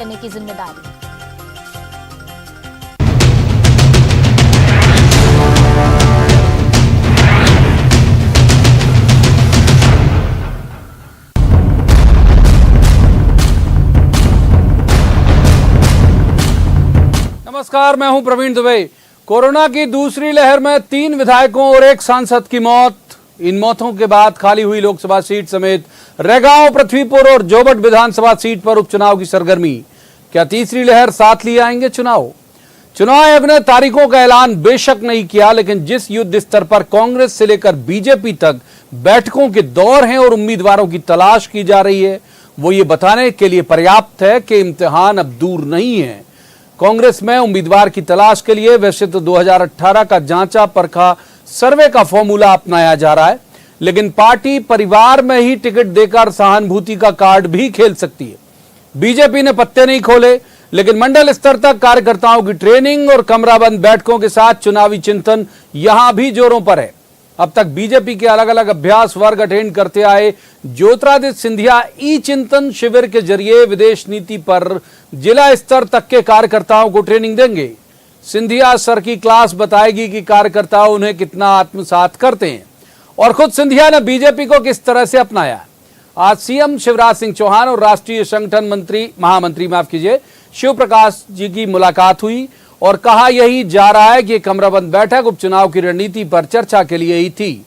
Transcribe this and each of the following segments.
करने की जिम्मेदारी। नमस्कार, मैं हूं प्रवीण दुबे। कोरोना की दूसरी लहर में 3 विधायकों और 1 सांसद की मौत। इन मौतों के बाद खाली हुई लोकसभा सीट समेत रैगांव, पृथ्वीपुर और जोबट विधानसभा सीट पर उपचुनाव की सरगर्मी। क्या तीसरी लहर साथ लिए आएंगे चुनाव आयोग ने तारीखों का ऐलान बेशक नहीं किया, लेकिन जिस युद्ध स्तर पर कांग्रेस से लेकर बीजेपी तक बैठकों के दौर हैं और उम्मीदवारों की तलाश की जा रही है, वो ये बताने के लिए पर्याप्त है कि इम्तिहान अब दूर नहीं है। कांग्रेस में उम्मीदवार की तलाश के लिए वैसे तो 2018 का जांचा परखा सर्वे का फॉर्मूला अपनाया जा रहा है, लेकिन पार्टी परिवार में ही टिकट देकर सहानुभूति का कार्ड भी खेल सकती है। बीजेपी ने पत्ते नहीं खोले, लेकिन मंडल स्तर तक कार्यकर्ताओं की ट्रेनिंग और कमराबंद बैठकों के साथ चुनावी चिंतन यहां भी जोरों पर है। अब तक बीजेपी के अलग अलग अभ्यास वर्ग अटेंड करते आए ज्योतिरादित्य सिंधिया ई चिंतन शिविर के जरिए विदेश नीति पर जिला स्तर तक के कार्यकर्ताओं को ट्रेनिंग देंगे। सिंधिया सर की क्लास बताएगी कि कार्यकर्ता उन्हें कितना आत्मसात करते हैं और खुद सिंधिया ने बीजेपी को किस तरह से अपनाया। आज सीएम शिवराज सिंह चौहान और राष्ट्रीय संगठन महामंत्री शिव प्रकाश जी की मुलाकात हुई और कहा यही जा रहा है कि कमराबंद बैठक उपचुनाव की रणनीति पर चर्चा के लिए ही थी।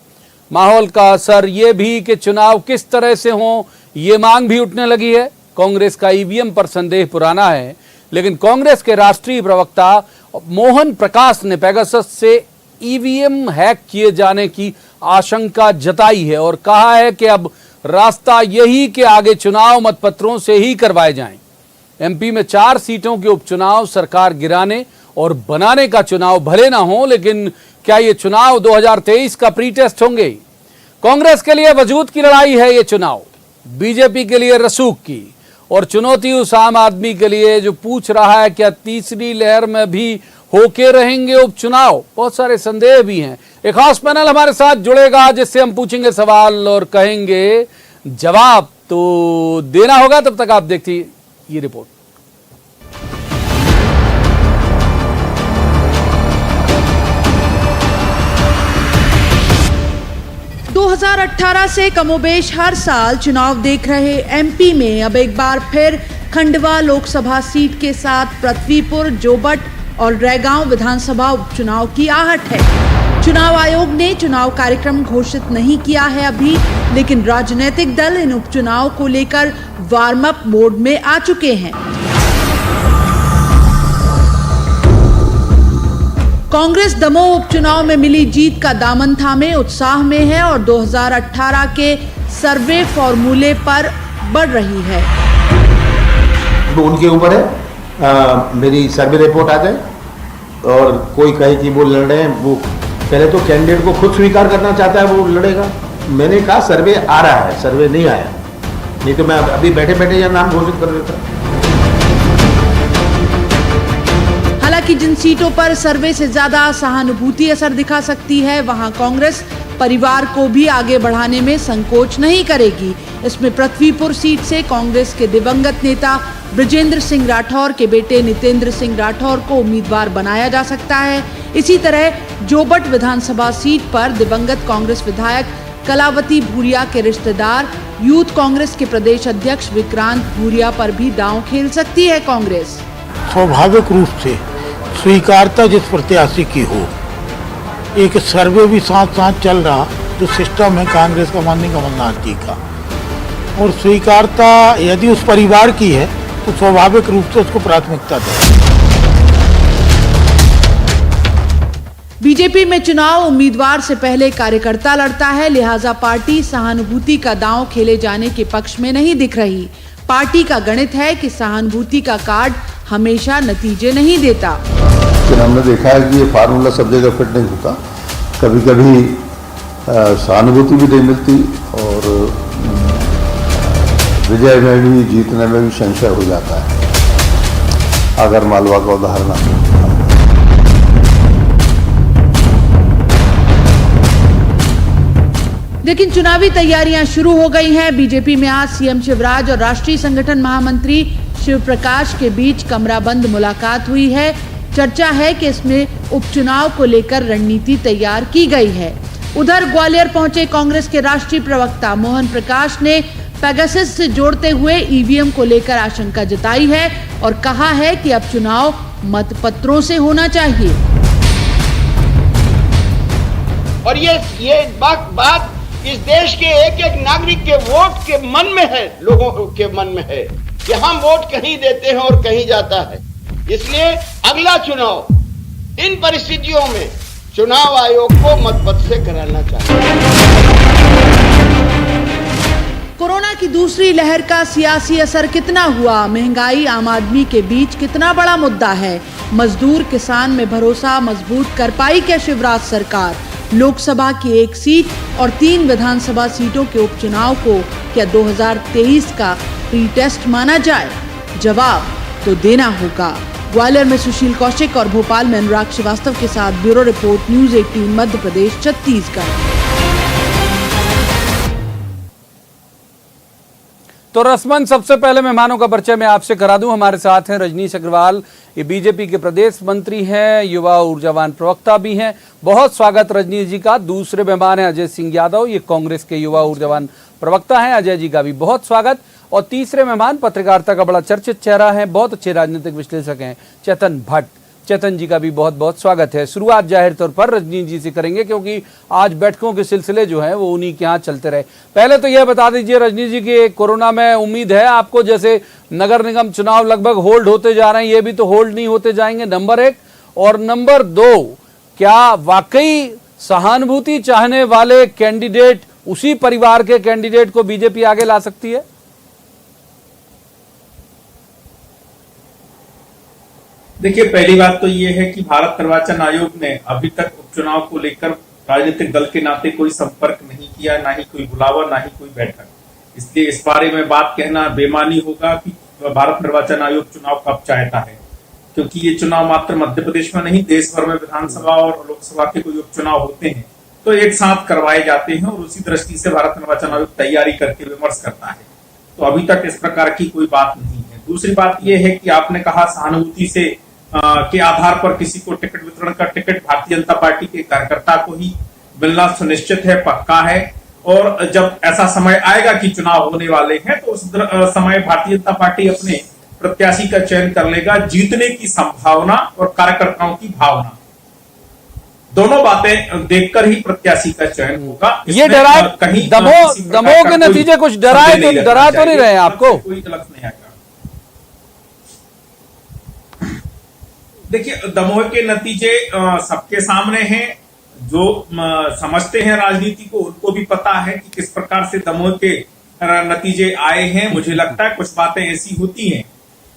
माहौल का असर ये भी कि चुनाव किस तरह से हो, ये मांग भी उठने लगी है। कांग्रेस का ईवीएम पर संदेह पुराना है, लेकिन कांग्रेस के राष्ट्रीय प्रवक्ता मोहन प्रकाश ने पेगासस से ईवीएम हैक किए जाने की आशंका जताई है और कहा है कि अब रास्ता यही कि आगे चुनाव मतपत्रों से ही करवाए जाएं। एमपी में 4 सीटों के उपचुनाव सरकार गिराने और बनाने का चुनाव भले ना हो, लेकिन क्या ये चुनाव 2023 का प्री टेस्ट होंगे? कांग्रेस के लिए वजूद की लड़ाई है ये चुनाव, बीजेपी के लिए रसूख की, और चुनौती उस आम आदमी के लिए जो पूछ रहा है क्या तीसरी लहर में भी होके रहेंगे उपचुनाव। बहुत सारे संदेह भी हैं। एक खास पैनल हमारे साथ जुड़ेगा जिससे हम पूछेंगे सवाल और कहेंगे जवाब तो देना होगा। तब तक आप देखिए ये रिपोर्ट। दो 2018 से कमोबेश हर साल चुनाव देख रहे एमपी में अब एक बार फिर खंडवा लोकसभा सीट के साथ पृथ्वीपुर, जोबट और रैगांव विधानसभा उपचुनाव की आहट है। चुनाव आयोग ने चुनाव कार्यक्रम घोषित नहीं किया है अभी, लेकिन राजनीतिक दल इन उपचुनाव को लेकर वार्म अप मोड में आ चुके हैं। कांग्रेस दमोह उपचुनाव में मिली जीत का दामन थामे उत्साह में है और 2018 के सर्वे फॉर्मूले पर बढ़ रही है। तो उनके ऊपर है, मेरी सर्वे रिपोर्ट आ जाए और कोई कहे कि वो लड़ रहे हैं, वो पहले तो कैंडिडेट को खुद स्वीकार करना चाहता है वो लड़ेगा। मैंने कहा सर्वे आ रहा है, सर्वे नहीं आया, नहीं तो मैं अभी बैठे बैठे यह नाम घोषित कर देता। हालांकि जिन सीटों पर सर्वे से ज्यादा सहानुभूति असर दिखा सकती है, वहां कांग्रेस परिवार को भी आगे बढ़ाने में संकोच नहीं करेगी। इसमें पृथ्वीपुर सीट से कांग्रेस के दिवंगत नेता बृजेंद्र सिंह राठौर के बेटे नितेंद्र सिंह राठौर को उम्मीदवार बनाया जा सकता है। इसी तरह जोबट विधानसभा सीट पर दिवंगत कांग्रेस विधायक कलावती भूरिया के रिश्तेदार यूथ कांग्रेस के प्रदेश अध्यक्ष विक्रांत भूरिया पर भी दांव खेल सकती है कांग्रेस। स्वाभाविक रूप से स्वीकारता जिस प्रत्याशी की हो, एक सर्वे भी साथ साथ चल रहा जो सिस्टम है कांग्रेस का माननीय कमलनाथ जी का, और स्वीकारता यदि उस परिवार की है तो स्वाभाविक रूप से उसको प्राथमिकता दें। बीजेपी में चुनाव उम्मीदवार से पहले कार्यकर्ता लड़ता है, लिहाजा पार्टी सहानुभूति का दांव खेले जाने के पक्ष में नहीं दिख रही। पार्टी का गणित है कि सहानुभूति का कार्ड हमेशा नतीजे नहीं देता। हमने देखा है कि ये फार्मूला सब जगह फिट नहीं होता, कभी कभी सहानुभूति भी नहीं मिलती और विजय में भी जीतने में भी संशय हो जाता है। अगर मालवा का उदाहरण लेकिन चुनावी तैयारियां शुरू हो गई हैं। बीजेपी में आज सीएम शिवराज और राष्ट्रीय संगठन महामंत्री शिव प्रकाश के बीच कमराबंद मुलाकात हुई है। चर्चा है कि इसमें उपचुनाव को लेकर रणनीति तैयार की गई है। उधर ग्वालियर पहुंचे कांग्रेस के राष्ट्रीय प्रवक्ता मोहन प्रकाश ने पेगासस से जोड़ते हुए ईवीएम को लेकर आशंका जताई है और कहा है कि अब चुनाव मतपत्रों से होना चाहिए। और ये बात इस देश के एक एक नागरिक के वोट के मन में है, लोगों के मन में है कि हम वोट कहीं देते हैं और कहीं जाता है। इसलिए अगला चुनाव इन परिस्थितियों में चुनाव आयोग को मतपत्र से कराना चाहिए। कोरोना की दूसरी लहर का सियासी असर कितना हुआ? महंगाई आम आदमी के बीच कितना बड़ा मुद्दा है? मजदूर किसान में भरोसा मजबूत कर पाई क्या शिवराज सरकार? लोकसभा की 1 सीट और 3 विधानसभा सीटों के उपचुनाव को क्या 2023 का प्री टेस्ट माना जाए? जवाब तो देना होगा। ग्वालियर में सुशील कौशिक और भोपाल में अनुराग श्रीवास्तव के साथ bureau report, news 18 Madhya Pradesh Chhattisgarh. तो रस्मन सबसे पहले मेहमानों का परिचय मैं आपसे करा दूं। हमारे साथ हैं रजनीश अग्रवाल, ये बीजेपी के प्रदेश मंत्री हैं, युवा ऊर्जावान प्रवक्ता भी हैं। बहुत स्वागत रजनीश जी का। दूसरे मेहमान हैं अजय सिंह यादव, ये कांग्रेस के युवा ऊर्जावान प्रवक्ता हैं। अजय जी का भी बहुत स्वागत। और तीसरे मेहमान पत्रकारिता का बड़ा चर्चित चेहरा है, बहुत अच्छे राजनीतिक विश्लेषक हैं, चेतन भट्ट। चेतन जी का भी बहुत बहुत स्वागत है। शुरुआत जाहिर तौर पर रजनीश जी से करेंगे क्योंकि आज बैठकों के सिलसिले जो हैं वो उन्हीं के यहाँ चलते रहे। पहले तो यह बता दीजिए रजनीश जी कि कोरोना में उम्मीद है आपको, जैसे नगर निगम चुनाव लगभग होल्ड होते जा रहे हैं, ये भी तो होल्ड नहीं होते जाएंगे, नंबर 1। और नंबर 2, क्या वाकई सहानुभूति चाहने वाले कैंडिडेट, उसी परिवार के कैंडिडेट को बीजेपी आगे ला सकती है? देखिए, पहली बात तो ये है कि भारत निर्वाचन आयोग ने अभी तक उपचुनाव को लेकर राजनीतिक दल के नाते कोई संपर्क नहीं किया, ना ही कोई बुलावा, ना ही कोई बैठक। इसलिए इस बारे में बात कहना बेमानी होगा कि भारत निर्वाचन आयोग चुनाव कब चाहता है, क्योंकि ये चुनाव मात्र मध्य प्रदेश में नहीं, देश भर में विधानसभा और लोकसभा के कोई उपचुनाव होते हैं तो एक साथ करवाए जाते हैं और उसी दृष्टि से भारत निर्वाचन आयोग तैयारी करके विमर्श करता है। तो अभी तक इस प्रकार की कोई बात नहीं है। दूसरी बात यह है कि आपने कहा सहानुभूति से के आधार पर किसी को टिकट वितरण का टिकट भारतीय जनता पार्टी के कार्यकर्ता को ही मिलना सुनिश्चित है, पक्का है। और जब ऐसा समय आएगा कि चुनाव होने वाले हैं तो उस समय भारतीय जनता पार्टी अपने प्रत्याशी का चयन कर लेगा। जीतने की संभावना और कार्यकर्ताओं की भावना, दोनों बातें देखकर ही प्रत्याशी का चयन होगा। ये डराए कहीं दमोह के नतीजे कुछ डरा तो नहीं रहे आपको? कोई गलत नहीं आएगा। देखिए, दमोह के नतीजे सबके सामने हैं। जो समझते हैं राजनीति को उनको भी पता है कि किस प्रकार से दमोह के नतीजे आए हैं। मुझे लगता है कुछ बातें ऐसी होती हैं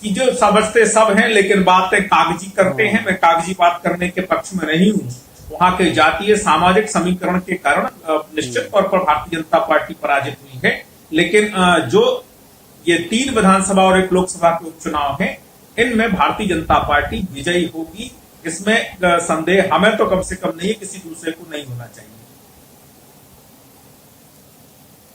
कि जो समझते सब हैं लेकिन बातें कागजी करते हैं। मैं कागजी बात करने के पक्ष में नहीं हूं। वहां के जातीय सामाजिक समीकरण के कारण निश्चित तौर पर भारतीय जनता पार्टी पराजित हुई है। लेकिन जो ये 3 विधानसभा और 1 लोकसभा के उपचुनाव हैं, इनमें भारतीय जनता पार्टी विजयी होगी, इसमें संदेह हमें तो कम से कम नहीं है, किसी दूसरे को नहीं होना चाहिए।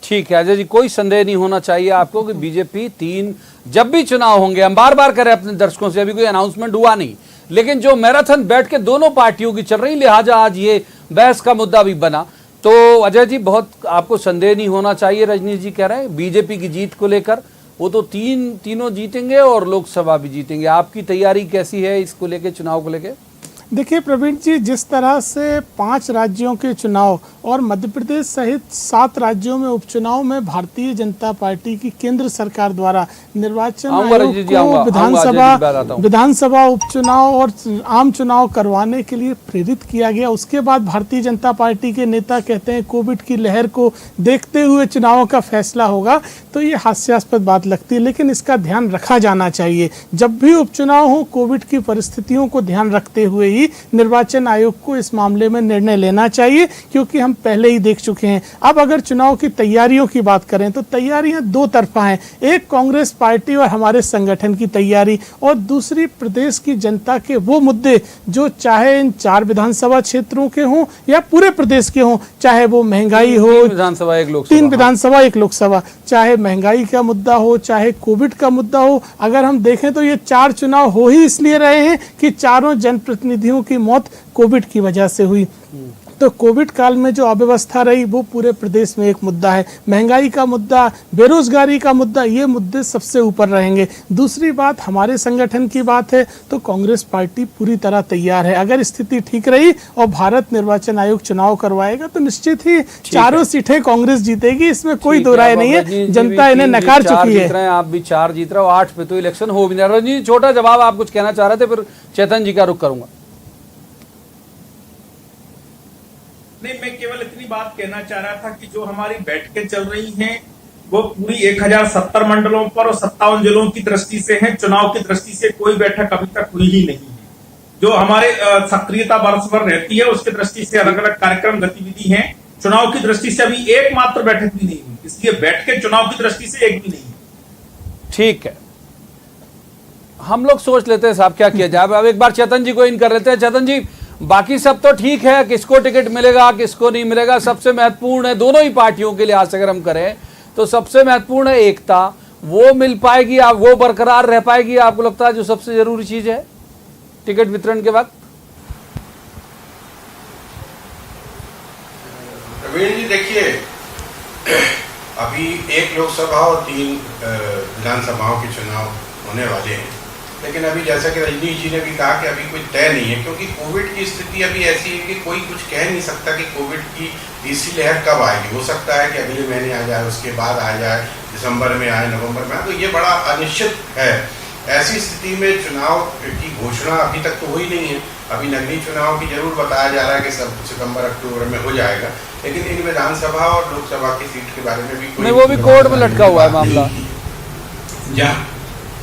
ठीक है अजय जी, कोई संदेह नहीं होना चाहिए आपको कि बीजेपी 3 जब भी चुनाव होंगे, हम बार बार करें अपने दर्शकों से, अभी कोई अनाउंसमेंट हुआ नहीं, लेकिन जो मैराथन बैठ के दोनों पार्टियों की चल रही, लिहाजा आज ये बहस का मुद्दा भी बना। तो अजय जी, बहुत आपको संदेह नहीं होना चाहिए, रजनीश जी कह रहे हैं बीजेपी की जीत को लेकर। वो तो तीनों जीतेंगे और लोकसभा भी जीतेंगे। आपकी तैयारी कैसी है इसको लेके, चुनाव को लेके? देखिए प्रवीण जी, जिस तरह से 5 राज्यों के चुनाव और मध्य प्रदेश सहित 7 राज्यों में उपचुनाव में भारतीय जनता पार्टी की केंद्र सरकार द्वारा निर्वाचन आयोग को विधानसभा उपचुनाव और आम चुनाव करवाने के लिए प्रेरित किया गया। उसके बाद भारतीय जनता पार्टी के नेता कहते हैं कोविड की लहर को देखते हुए चुनावों का फैसला होगा, तो ये हास्यास्पद बात लगती है। लेकिन इसका ध्यान रखा जाना चाहिए, जब भी उपचुनाव हो कोविड की परिस्थितियों को ध्यान रखते हुए ही ही निर्वाचन आयोग को इस मामले में निर्णय लेना चाहिए, क्योंकि हम पहले ही देख चुके हैं। अब अगर चुनाव की तैयारियों की बात करें तो तैयारियां दो तरफा हैं, एक कांग्रेस पार्टी और हमारे संगठन की तैयारी, और दूसरी प्रदेश की जनता के वो मुद्दे जो चाहे इन 4 विधानसभा क्षेत्रों के हों या पूरे प्रदेश के हों, चाहे वो महंगाई हो, 3 विधानसभा 1 लोकसभा, 3 विधानसभा 1 लोकसभा, चाहे महंगाई का मुद्दा हो, चाहे कोविड का मुद्दा हो। अगर हम देखें तो ये 4 चुनाव हो ही इसलिए रहे हैं कि चारों जनप्रतिनिधियों की मौत कोविड की वजह से हुई। तो कोविड काल में जो अव्यवस्था रही वो पूरे प्रदेश में एक मुद्दा है। महंगाई का मुद्दा, बेरोजगारी का मुद्दा, ये मुद्दे सबसे ऊपर रहेंगे। दूसरी बात हमारे संगठन की बात है तो कांग्रेस पार्टी पूरी तरह तैयार है। अगर स्थिति ठीक रही और भारत निर्वाचन आयोग चुनाव करवाएगा तो निश्चित ही चारों सीटें कांग्रेस जीतेगी, इसमें कोई दो राय नहीं है। जनता इन्हें नकार चुकी है। आप भी 4 जीत रहे हो, 8 पे तो इलेक्शन हो भी नहीं रहा। रंजीत, छोटा जवाब, आप कुछ कहना चाह रहे थे, फिर चेतन जी का रुख करूंगा। नहीं, मैं केवल इतनी बात कहना चाह रहा था कि जो हमारी बैठकें चल रही हैं वो पूरी 1070 मंडलों पर और 57 जिलों की दृष्टि से हैं। चुनाव की दृष्टि से कोई बैठक अभी तक हुई ही नहीं है। जो हमारे सक्रियता वर्ष भर रहती है उसकी दृष्टि से अलग अलग कार्यक्रम गतिविधि हैं। चुनाव की दृष्टि से अभी एकमात्र बैठक भी नहीं हुई, इसलिए बैठकें चुनाव की दृष्टि से एक भी नहीं है। ठीक है, हम लोग सोच लेते हैं साहब क्या किया जाए। अब एक बार चेतन जी को इन कर लेते हैं। चेतन जी, बाकी सब तो ठीक है, किसको टिकट मिलेगा किसको नहीं मिलेगा, सबसे महत्वपूर्ण है दोनों ही पार्टियों के लिहाज से अगर हम करें तो सबसे महत्वपूर्ण है एकता। वो मिल पाएगी, आप वो बरकरार रह पाएगी, आपको लगता है जो सबसे जरूरी चीज है टिकट वितरण के वक्त? प्रवीण जी, देखिए, अभी 1 लोकसभा और 3 विधानसभाओं के चुनाव होने वाले हैं, लेकिन अभी जैसा कि रजनीश जी ने भी कहा कि अभी कोई तय नहीं है, क्योंकि कोविड की स्थिति अभी ऐसी है कि कोई कुछ कह नहीं सकता कि कोविड की तीसरी लहर कब आएगी। हो सकता है कि अगले महीने आ जाए, उसके बाद आ जाए, दिसंबर में आए, नवंबर में आए, तो ये बड़ा अनिश्चित है। ऐसी स्थिति में चुनाव की घोषणा अभी तक तो हुई नहीं है। अभी नगरीय चुनाव की जरूर बताया जा रहा है कि सब सितंबर अक्टूबर में हो जाएगा, लेकिन इन विधानसभा और लोकसभा की सीट के बारे में भी नहीं, वो भी कोर्ट में लटका हुआ है मामला।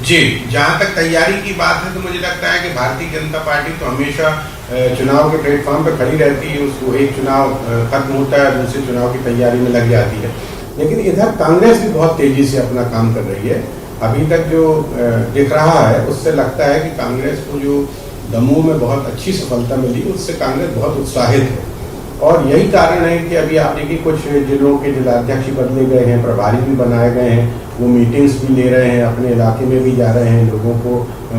जी, जहाँ तक तैयारी की बात है तो मुझे लगता है कि भारतीय जनता पार्टी तो हमेशा चुनाव के प्लेटफॉर्म पर खड़ी रहती है। उसको एक चुनाव खत्म होता है, दूसरे चुनाव की तैयारी में लग जाती है। लेकिन इधर कांग्रेस भी बहुत तेजी से अपना काम कर रही है। अभी तक जो दिख रहा है उससे लगता है कि कांग्रेस को जो दमोह में बहुत अच्छी सफलता मिली, उससे कांग्रेस बहुत उत्साहित है। और यही कारण है कि अभी आप देखिए कुछ जिलों के जिलाध्यक्ष बदले गए हैं, प्रभारी भी बनाए गए हैं, वो मीटिंग्स भी ले रहे हैं, अपने इलाके में भी जा रहे हैं, लोगों को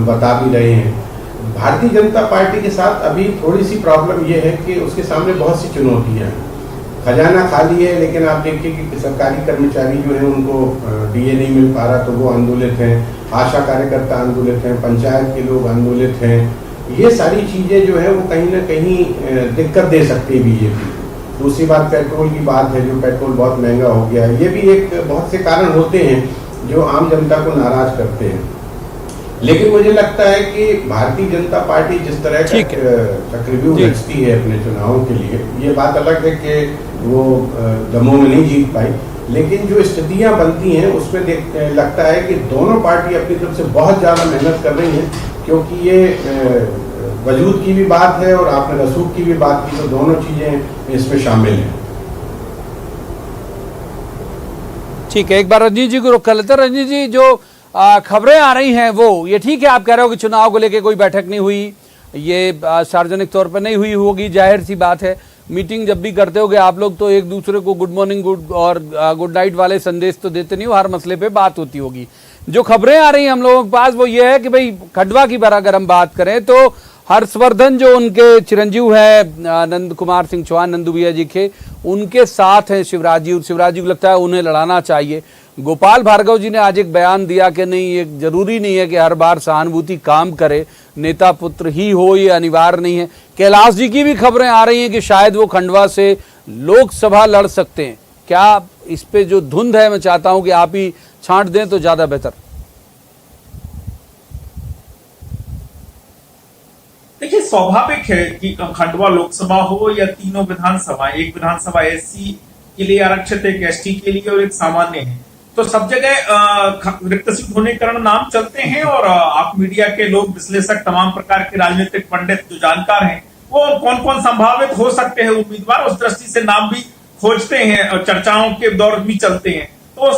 बता भी रहे हैं। भारतीय जनता पार्टी के साथ अभी थोड़ी सी प्रॉब्लम ये है कि उसके सामने बहुत सी चुनौतियाँ हैं। खजाना खाली है, लेकिन आप देखिए कि सरकारी कर्मचारी जो है उनको डीए नहीं मिल पा रहा तो वो आंदोलित हैं, आशा कार्यकर्ता आंदोलित हैं, पंचायत के लोग आंदोलित हैं। ये सारी चीज़ें जो है वो कहीं ना कहीं दिक्कत दे सकती है बीजेपी। दूसरी बात पेट्रोल की बात है, जो पेट्रोल बहुत महंगा हो गया है। ये भी एक बहुत से कारण होते हैं जो आम जनता को नाराज करते हैं। लेकिन मुझे लगता है कि भारतीय जनता पार्टी जिस तरह का चक्रव्यूह रचती है अपने चुनावों के लिए, ये बात अलग है कि वो दमोह में नहीं जीत पाई, लेकिन जो स्थितियां बनती हैं उसमें लगता है कि दोनों पार्टी अपनी तरफ से बहुत ज़्यादा मेहनत कर रही हैं, क्योंकि ये वजूद की भी बात है और आपने रसूख की भी बात की, तो दोनों चीज़ें इसमें शामिल हैं। ठीक है, एक बार रंजीत जी को रुक कर लेते हैं। रंजीत जी, जो खबरें आ रही हैं वो ये ठीक है, आप कह रहे हो कि चुनाव को लेकर कोई बैठक नहीं हुई, ये सार्वजनिक तौर पर नहीं हुई होगी, जाहिर सी बात है। मीटिंग जब भी करते होगे आप लोग तो एक दूसरे को गुड मॉर्निंग और गुड नाइट वाले संदेश तो देते नहीं हो, हर मसले पे बात होती होगी। जो खबरें आ रही हैं हम लोगों के पास वो ये है कि भाई खंडवा की बार अगर हम बात करें तो हर्षवर्धन जो उनके चिरंजीव है नंद कुमार सिंह चौहान, नंदू भैया जी के, उनके साथ हैं शिवराज जी को लगता है उन्हें लड़ाना चाहिए। गोपाल भार्गव जी ने आज एक बयान दिया कि नहीं, ये जरूरी नहीं है कि हर बार सहानुभूति काम करे, नेता पुत्र ही हो, ये अनिवार्य नहीं है। कैलाश जी की भी खबरें आ रही हैं कि शायद वो खंडवा से लोकसभा लड़ सकते हैं। क्या इस पे जो धुंध है, मैं चाहता हूं कि आप ही छांट दें तो ज्यादा बेहतर। देखिए, स्वाभाविक है कि खंडवा लोकसभा हो या तीनों विधानसभा, एक विधानसभा एससी के लिए आरक्षित, एक एसटी के लिए और एक सामान्य है, तो सब जगह रिक्त सीट होने के कारण नाम चलते हैं, और आप मीडिया के लोग, विश्लेषक, तमाम प्रकार के राजनीतिक पंडित जो जानकार हैं, वो कौन कौन संभावित हो सकते हैं उम्मीदवार, उस दृष्टि से नाम भी खोजते हैं और चर्चाओं के दौर भी चलते हैं। तो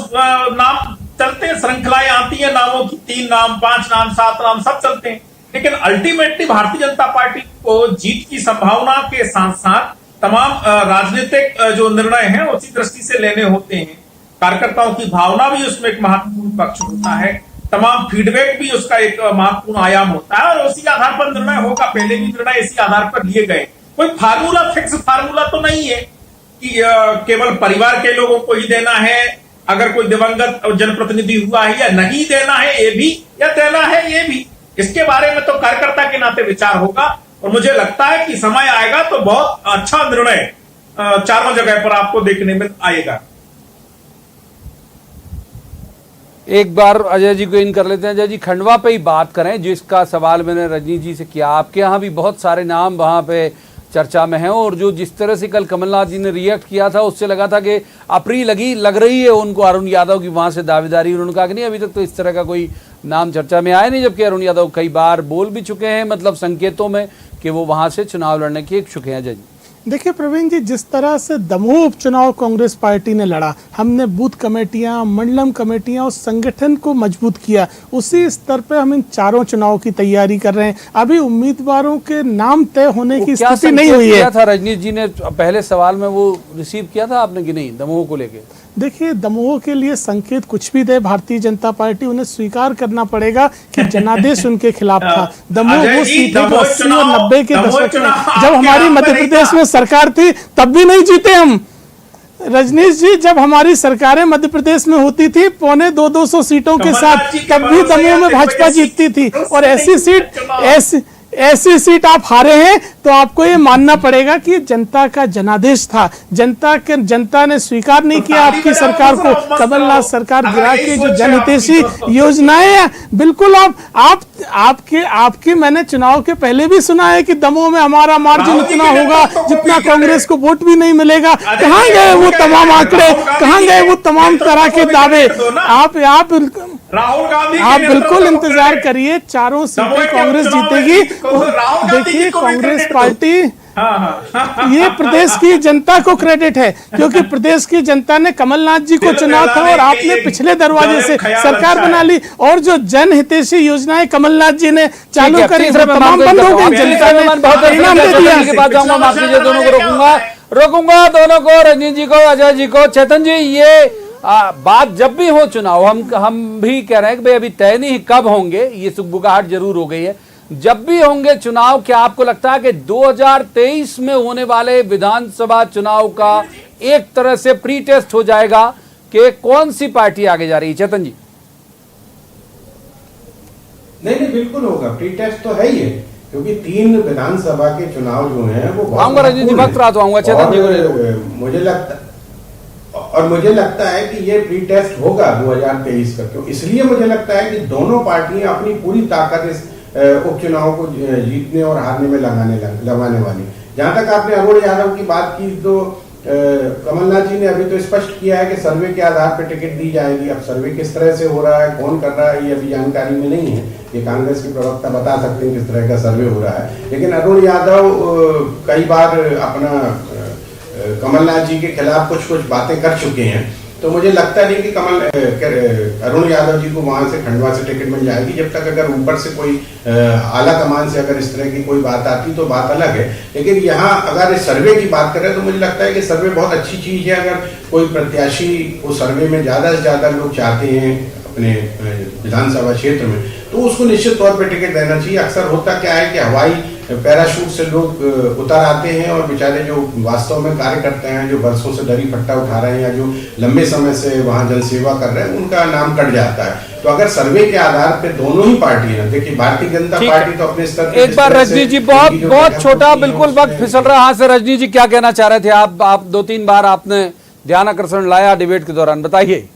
नाम चलते हैं, श्रृंखलाएं आती है नामों की, 3 नाम, 5 नाम, 7 नाम, सब चलते हैं। लेकिन अल्टीमेटली भारतीय जनता पार्टी को जीत की संभावना के साथ साथ तमाम राजनीतिक जो निर्णय हैं उसी दृष्टि से लेने होते हैं। कार्यकर्ताओं की भावना भी उसमें एक महत्वपूर्ण पक्ष होता है, तमाम फीडबैक भी उसका एक महत्वपूर्ण आयाम होता है, और उसी आधार पर निर्णय होगा। पहले भी निर्णय इसी आधार पर लिए गए। कोई फार्मूला, फिक्स फार्मूला तो नहीं है कि केवल परिवार के लोगों को ही देना है, अगर कोई दिवंगत जनप्रतिनिधि हुआ है या नहीं देना है ये भी, या देना है ये भी। इसके बारे में तो कार्यकर्ता के नाते विचार होगा, और मुझे लगता है कि समय आएगा तो बहुत अच्छा निर्णय चारों जगह पर आपको देखने में आएगा। एक बार अजय जी को इन कर लेते हैं। अजय जी, खंडवा पे ही बात करें, जिसका सवाल मैंने रजनीश जी से किया। आपके यहाँ भी बहुत सारे नाम वहां पे चर्चा में हैं, और जो जिस तरह से कल कमलनाथ जी ने रिएक्ट किया था उससे लगा था कि अप्री लग रही है उनको अरुण यादव की वहां से दावेदारी। उन्होंने कहा कि नहीं, अभी तक तो इस तरह का कोई नाम चर्चा में आया नहीं, जबकि अरुण यादव कई बार बोल भी चुके हैं, मतलब संकेतों में, कि वो वहां से चुनाव लड़ने के इच्छुक हैं। अजय जी, देखिए प्रवीण जी, जिस तरह से दमोह उपचुनाव कांग्रेस पार्टी ने लड़ा, हमने बूथ कमेटियां, मंडलम कमेटियां, उस संगठन को मजबूत किया, उसी स्तर पे हम इन चारों चुनाव की तैयारी कर रहे हैं। अभी उम्मीदवारों के नाम तय होने की स्थिति नहीं हुई है। क्या था रजनीश जी ने पहले सवाल में वो रिसीव किया था आपने कि नहीं, दमोह को लेके? देखिए, दमोह के लिए संकेत कुछ भी दे भारतीय जनता पार्टी, उन्हें स्वीकार करना पड़ेगा कि जनादेश उनके खिलाफ था। दमोह वो सीट है जो 80 और 90 के दशक में, जब हमारी मध्य प्रदेश में सरकार थी तब भी नहीं जीते हम। रजनीश जी, जब हमारी सरकारें मध्य प्रदेश में होती थी 250 सीटों के साथ, तब भी दमोह में भाजपा जीतती थी। और ऐसी सीट आप हारे हैं तो आपको ये मानना पड़ेगा कि जनता का जनादेश था। जनता ने स्वीकार नहीं किया आपकी सरकार को। कमलनाथ सरकार गिरा के जो जनहितैषी योजनाएं हैं, बिल्कुल आपकी मैंने चुनाव के पहले भी सुना है कि दमोह में हमारा मार्जिन इतना होगा जितना कांग्रेस को वोट भी नहीं मिलेगा। कहाँ गए वो तमाम आंकड़े, कहाँ गए वो तमाम तरह के दावे? राहुल गांधी, आप बिल्कुल इंतजार करिए, चारों सीटें कांग्रेस जीतेगी। देखिए, कांग्रेस पार्टी, ये प्रदेश की जनता को क्रेडिट है, क्योंकि प्रदेश की जनता ने कमलनाथ जी को चुना था और आपने पिछले दरवाजे से सरकार बना ली, और जो जनहितैषी योजनाएं कमलनाथ जी ने चालू करी तमाम बंद हो गई। जनता ने परिणाम दे दिया। माफ कीजिए, दोनों को रोकूंगा दोनों को, रजनीश जी को, अजय जी को। चेतन जी, ये बात जब भी हो चुनाव, हम भी कह रहे हैं कि भाई अभी तय नहीं कब होंगे, ये सुगबुगाहट जरूर हो गई है। जब भी होंगे चुनाव, क्या आपको लगता है कि 2023 में होने वाले विधानसभा चुनाव का एक तरह से प्री टेस्ट हो जाएगा कि कौन सी पार्टी आगे जा रही है? चेतन जी। नहीं, बिल्कुल होगा, प्री टेस्ट तो है ही है, क्योंकि 3 विधानसभा के चुनाव जो हैं वो आऊंगा रजनीश जी, वक्त रात आऊंगा। चेतन जी, मुझे लगता है कि ये प्री टेस्ट होगा 2023 का। क्यों? इसलिए मुझे लगता है कि दोनों पार्टियां अपनी पूरी ताकत इस उपचुनाव को जीतने और हारने में लगाने वाली। जहां तक आपने अरुण यादव की बात की, तो कमलनाथ जी ने अभी तो स्पष्ट किया है कि सर्वे के आधार पर टिकट दी जाएगी। अब सर्वे किस तरह से हो रहा है, कौन कर रहा है, ये अभी जानकारी में नहीं है। ये कांग्रेस के प्रवक्ता बता सकते हैं किस तरह का सर्वे हो रहा है। लेकिन अरुण यादव कई बार अपना कमलनाथ जी के खिलाफ कुछ बातें कर चुके हैं, तो मुझे लगता नहीं कि अरुण यादव जी को वहां से खंडवा से टिकट मिल जाएगी। जब तक अगर ऊपर से कोई आला कमान से अगर इस तरह की कोई बात आती तो बात अलग है। लेकिन यहाँ अगर इस सर्वे की बात करें तो मुझे लगता है कि सर्वे बहुत अच्छी चीज है। अगर कोई प्रत्याशी उस सर्वे में ज्यादा से ज्यादा लोग चाहते हैं अपने विधानसभा क्षेत्र में, तो उसको निश्चित तौर पर टिकट देना चाहिए। अक्सर होता क्या है कि हवाई पैराशूट से लोग उतर आते हैं और बेचारे जो वास्तव में कार्य करते हैं, जो वर्षों से दरी फट्टा उठा रहे हैं या जो लंबे समय से वहां जनसेवा कर रहे हैं, उनका नाम कट जाता है। तो अगर सर्वे के आधार पे दोनों ही पार्टियां, देखिए भारतीय जनता पार्टी तो अपने स्तर पे, एक बार रजनीश जी, बहुत छोटा, बिल्कुल वक्त फिसल रहा हाथ से। रजनीश जी, क्या कहना चाह रहे थे आप 2-3 बार आपने ध्यान आकर्षण लाया डिबेट के दौरान, बताइए।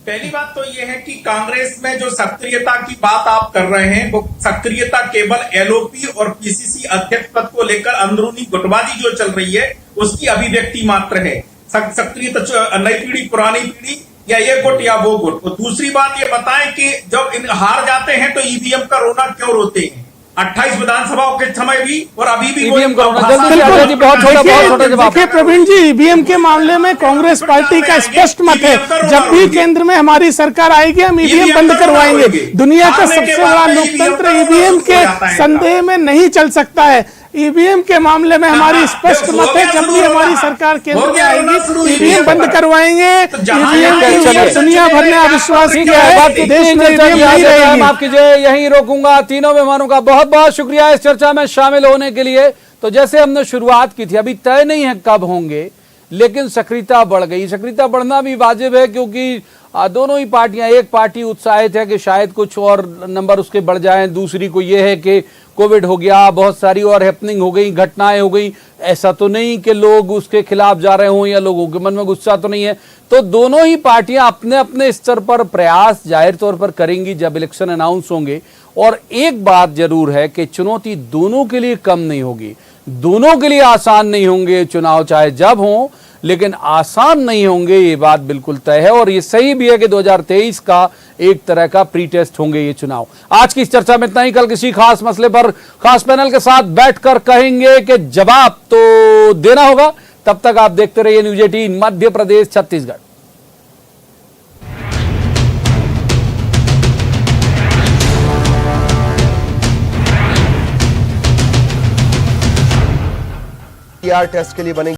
पहली बात तो यह है कि कांग्रेस में जो सक्रियता की बात आप कर रहे हैं, वो सक्रियता केवल एलओपी और पीसीसी अध्यक्ष पद को लेकर अंदरूनी गुटबाजी जो चल रही है उसकी अभिव्यक्ति मात्र है। सक्रियता नई पीढ़ी पुरानी पीढ़ी या ये गुट या वो गुट। और दूसरी बात ये बताएं कि जब हार जाते हैं तो ईवीएम का रोना क्यों रोते हैं? 28 विधानसभाओं के समय भी और अभी भी ईवीएम का रोना। भाषा- जल्दी से जी, बहुत छोटा जवाब। देखिए प्रवीण जी, ईवीएम के मामले में कांग्रेस पार्टी का स्पष्ट मत है, जब भी केंद्र में हमारी सरकार आएगी हम ईवीएम बंद करवाएंगे। दुनिया का सबसे बड़ा लोकतंत्र ईवीएम के संदेह में नहीं चल सकता है। ईवीएम के मामले में हमारी स्पष्ट मत है, जब भी हमारी सरकार केंद्र में आएगी ईवीएम बंद करवाएंगे। ईवीएम की दुनिया भर ने अविश्वास किया है, देश में ईवीएम नहीं रहेगी। माफ कीजिए, यहीं रोकूंगा। तीनों मेहमानों का बहुत बहुत शुक्रिया इस चर्चा में शामिल होने के लिए। तो जैसे हमने शुरुआत की थी, अभी तय नहीं है कब होंगे, लेकिन सक्रियता बढ़ गई। सक्रियता बढ़ना भी वाजिब है, क्योंकि दोनों ही पार्टियां, एक पार्टी उत्साहित है कि शायद कुछ और नंबर उसके बढ़ जाएं, दूसरी को यह है कि कोविड हो गया, बहुत सारी और हैपनिंग हो गई, घटनाएं हो गई। ऐसा तो नहीं कि लोग उसके खिलाफ जा रहे हों या लोगों के मन में गुस्सा तो नहीं है। तो दोनों ही पार्टियां अपने अपने स्तर पर प्रयास जाहिर तौर पर करेंगी जब इलेक्शन अनाउंस होंगे। और एक बात जरूर है कि चुनौती दोनों के लिए कम नहीं होगी, दोनों के लिए आसान नहीं होंगे चुनाव, चाहे जब हों, लेकिन आसान नहीं होंगे, ये बात बिल्कुल तय है। और ये सही भी है कि 2023 का एक तरह का प्री टेस्ट होंगे ये चुनाव। आज की इस चर्चा में इतना ही। कल किसी खास मसले पर खास पैनल के साथ बैठकर कहेंगे कि जवाब तो देना होगा। तब तक आप देखते रहिए न्यूज 18 मध्य प्रदेश छत्तीसगढ़। टेस्ट के लिए बनेंगे